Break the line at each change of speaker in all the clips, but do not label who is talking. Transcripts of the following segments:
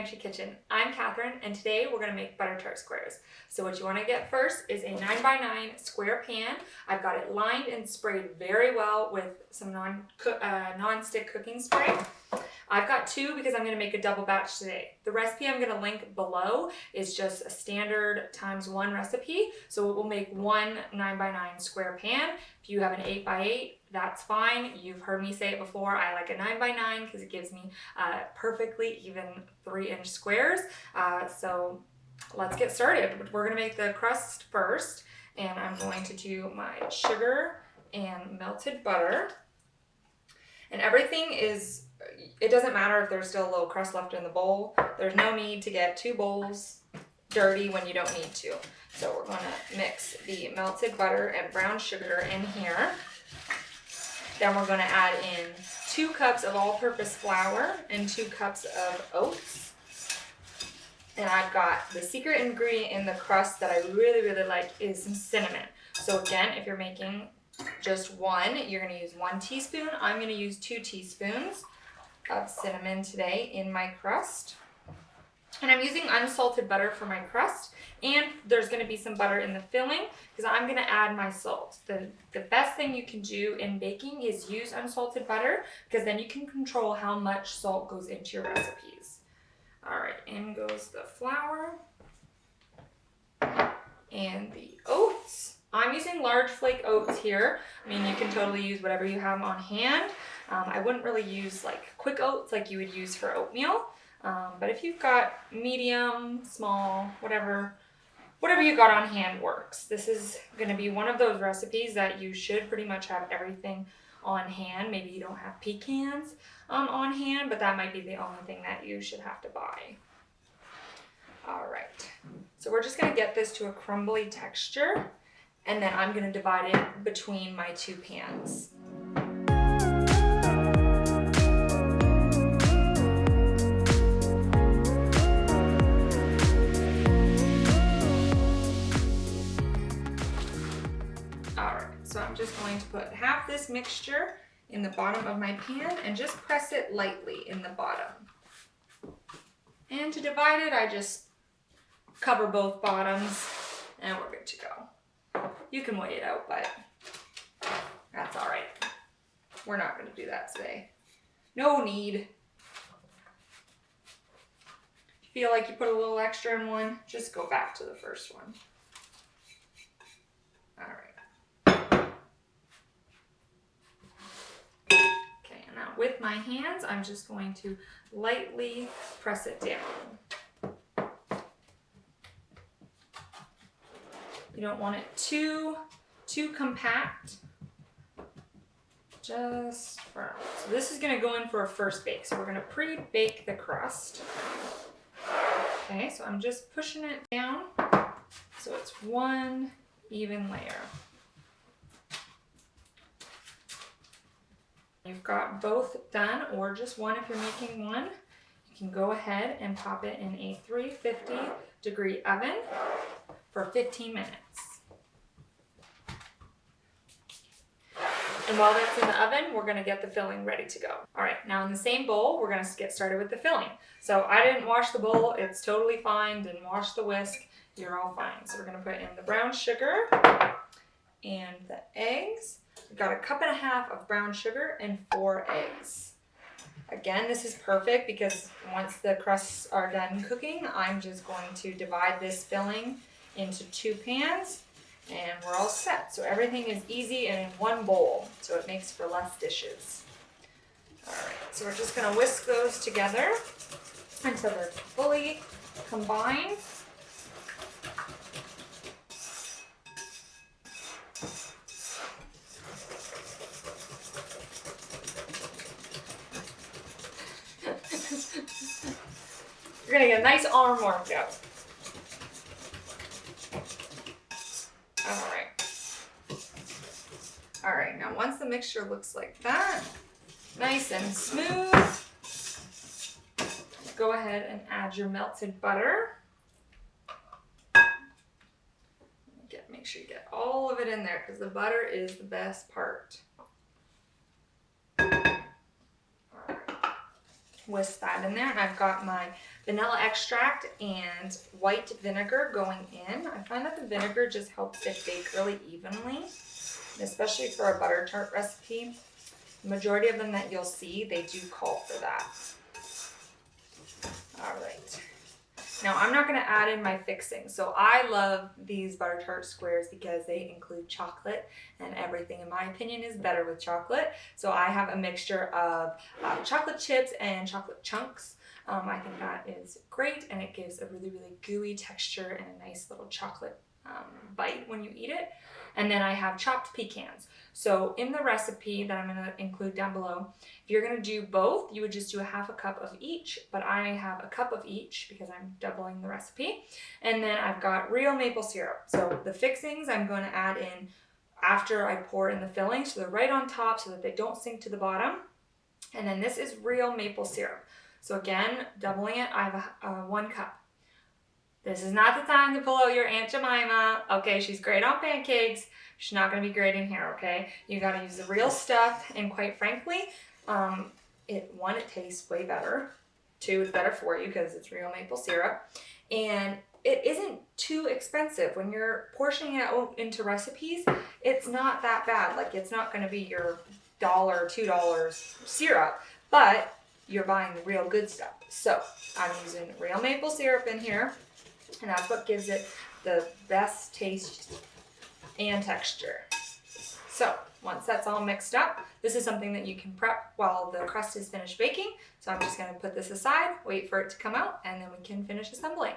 Pantry Kitchen. I'm Catherine, and today we're going to make butter tart squares. So what you want to get first is a 9x9 square pan. I've got it lined and sprayed very well with some non-stick cooking spray. I've got two because I'm going to make a double batch today. The recipe I'm going to link below is just a standard ×1 recipe. So it will make one 9x9 square pan. If you have an 8x8, that's fine. You've heard me say it before. I like a 9x9 because it gives me perfectly even 3-inch squares. So let's get started. We're going to make the crust first, and I'm going to do my sugar and melted butter. And everything is, it doesn't matter if there's still a little crust left in the bowl. There's no need to get two bowls dirty when you don't need to. So we're going to mix the melted butter and brown sugar in here. Then we're going to add in 2 cups of all-purpose flour and 2 cups of oats. And I've got the secret ingredient in the crust that I really like is some cinnamon. So again, if you're making just one, you're going to use 1 teaspoon. I'm going to use 2 teaspoons of cinnamon today in my crust. And I'm using unsalted butter for my crust, and there's going to be some butter in the filling because I'm going to add my salt. The best thing you can do in baking is use unsalted butter because then you can control how much salt goes into your recipes. Alright, in goes the flour and the oats. I'm using large flake oats here. I mean, you can totally use whatever you have on hand. I wouldn't really use like quick oats like you would use for oatmeal. But if you've got medium, small, whatever you got on hand works. This is going to be one of those recipes that you should pretty much have everything on hand. Maybe you don't have pecans on hand, but that might be the only thing that you should have to buy. All right, so we're just going to get this to a crumbly texture, and then I'm going to divide it between my 2 pans. So I'm just going to put half this mixture in the bottom of my pan and just press it lightly in the bottom. And to divide it, I just cover both bottoms and we're good to go. You can weigh it out, but that's all right. We're not going to do that today. No need. If you feel like you put a little extra in one, just go back to the first one. All right. With my hands, I'm just going to lightly press it down. You don't want it too compact, just firm. So this is going to go in for a first bake. So we're going to pre-bake the crust. Okay, so I'm just pushing it down so it's one even layer. You've got both done, or just one if you're making one. You can go ahead and pop it in a 350-degree oven for 15 minutes. And while that's in the oven, we're going to get the filling ready to go. All right, now in the same bowl, we're going to get started with the filling. So I didn't wash the bowl. It's totally fine. Didn't wash the whisk. You're all fine. So we're going to put in the brown sugar and the eggs. We've got 1.5 cups of brown sugar and 4 eggs. Again, this is perfect because once the crusts are done cooking, I'm just going to divide this filling into 2 pans and we're all set. So everything is easy and in one bowl, so it makes for less dishes. All right, so we're just going to whisk those together until they're fully combined. You're going to get a nice arm warmed up. All right, now once the mixture looks like that, nice and smooth, go ahead and add your melted butter. Make sure you get all of it in there because the butter is the best part. All right. whisk that in there, and I've got my vanilla extract and white vinegar going in. I find that the vinegar just helps it bake really evenly, especially for a butter tart recipe. The majority of them that you'll see, they do call for that. All right. Now I'm not going to add in my fixing. So I love these butter tart squares because they include chocolate, and everything in my opinion is better with chocolate. So I have a mixture of chocolate chips and chocolate chunks. I think that is great, and it gives a really, really gooey texture and a nice little chocolate bite when you eat it. And then I have chopped pecans. So in the recipe that I'm going to include down below, if you're going to do both, you would just do a half a cup of each, but I have a cup of each because I'm doubling the recipe. And then I've got real maple syrup. So the fixings I'm going to add in after I pour in the filling, so they're right on top so that they don't sink to the bottom. And then this is real maple syrup. So again, doubling it, I have 1 cup. This is not the time to pull out your Aunt Jemima. Okay, she's great on pancakes. She's not going to be great in here, okay? You got to use the real stuff, and quite frankly, it tastes way better. 2, it's better for you because it's real maple syrup. And it isn't too expensive. When you're portioning it out into recipes, it's not that bad. Like, it's not going to be your $1, $2 syrup, but you're buying the real good stuff. So I'm using real maple syrup in here, and that's what gives it the best taste and texture. So once that's all mixed up, this is something that you can prep while the crust is finished baking. So I'm just going to put this aside, wait for it to come out, and then we can finish assembling.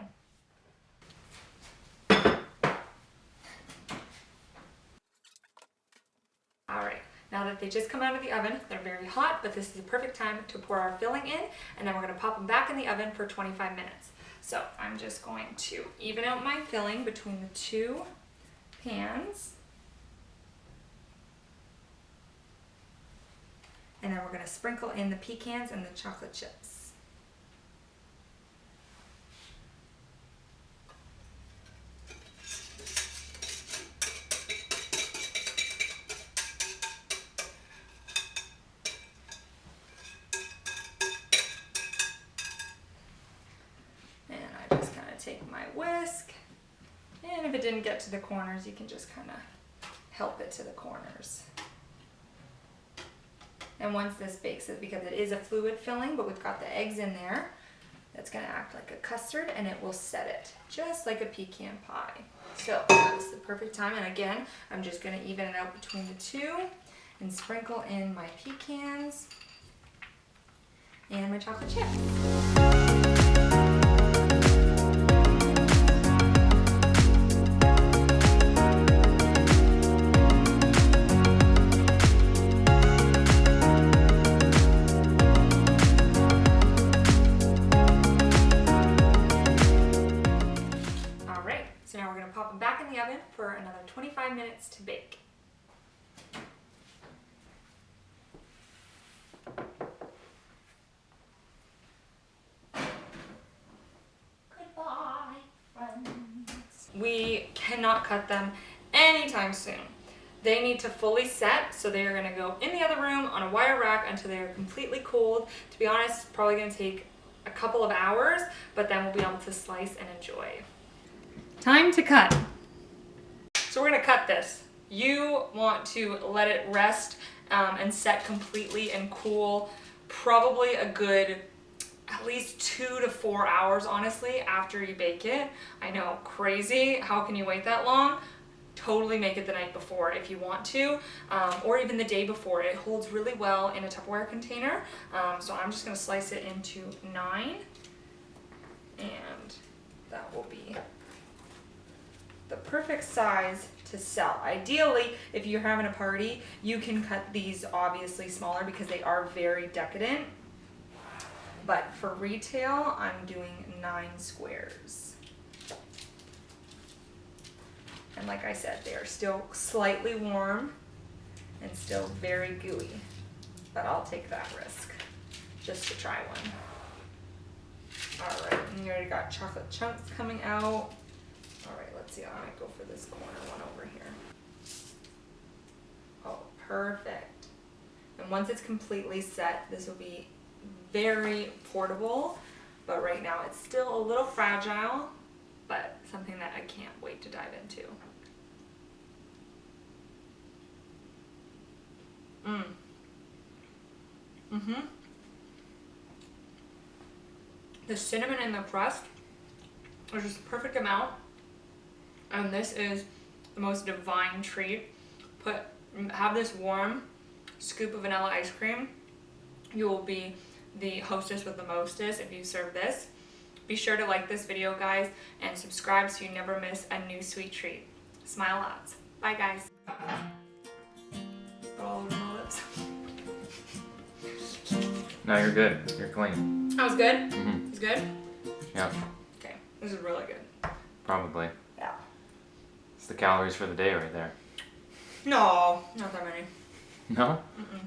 All right. Now that they just come out of the oven, they're very hot, but this is the perfect time to pour our filling in, and then we're going to pop them back in the oven for 25 minutes. So I'm just going to even out my filling between the 2 pans. And then we're going to sprinkle in the pecans and the chocolate chips. And I just kind of take my whisk, and if it didn't get to the corners, you can just kind of help it to the corners. And once this bakes, it because it is a fluid filling, but we've got the eggs in there, that's going to act like a custard, and it will set it just like a pecan pie. So this is the perfect time, and again, I'm just going to even it out between the 2 and sprinkle in my pecans and my chocolate chips. So now we're going to pop them back in the oven for another 25 minutes to bake. Goodbye, friends. We cannot cut them anytime soon. They need to fully set, so they are going to go in the other room on a wire rack until they are completely cold. To be honest, it's probably going to take a couple of hours, but then we'll be able to slice and enjoy. Time to cut. So we're going to cut this. You want to let it rest and set completely and cool probably a good at least 2 to 4 hours, honestly, after you bake it. I know, crazy. How can you wait that long? Totally make it the night before if you want to, or even the day before. It holds really well in a Tupperware container. So I'm just going to slice it into 9, and that will be the perfect size to sell. Ideally, if you're having a party, you can cut these obviously smaller because they are very decadent. But for retail, I'm doing 9 squares. And like I said, they are still slightly warm and still very gooey. But I'll take that risk just to try one. All right, and you already got chocolate chunks coming out. All right, let's see. I might go for this corner one over here. Oh, perfect. And once it's completely set, this will be very portable, but right now it's still a little fragile, but something that I can't wait to dive into. The cinnamon in the crust is just the perfect amount, and this is the most divine treat. Have this warm scoop of vanilla ice cream. You will be the hostess with the mostest if you serve this. Be sure to like this video, guys, and subscribe so you never miss a new sweet treat. Smile lots. Bye, guys. All over my lips.
No, you're good. You're clean.
That was good?
Mm-hmm.
It's good?
Yeah,
Okay, this is really good.
probably.
Yeah.
It's the calories for the day right there.
No, not that many.
No?
Mm-mm.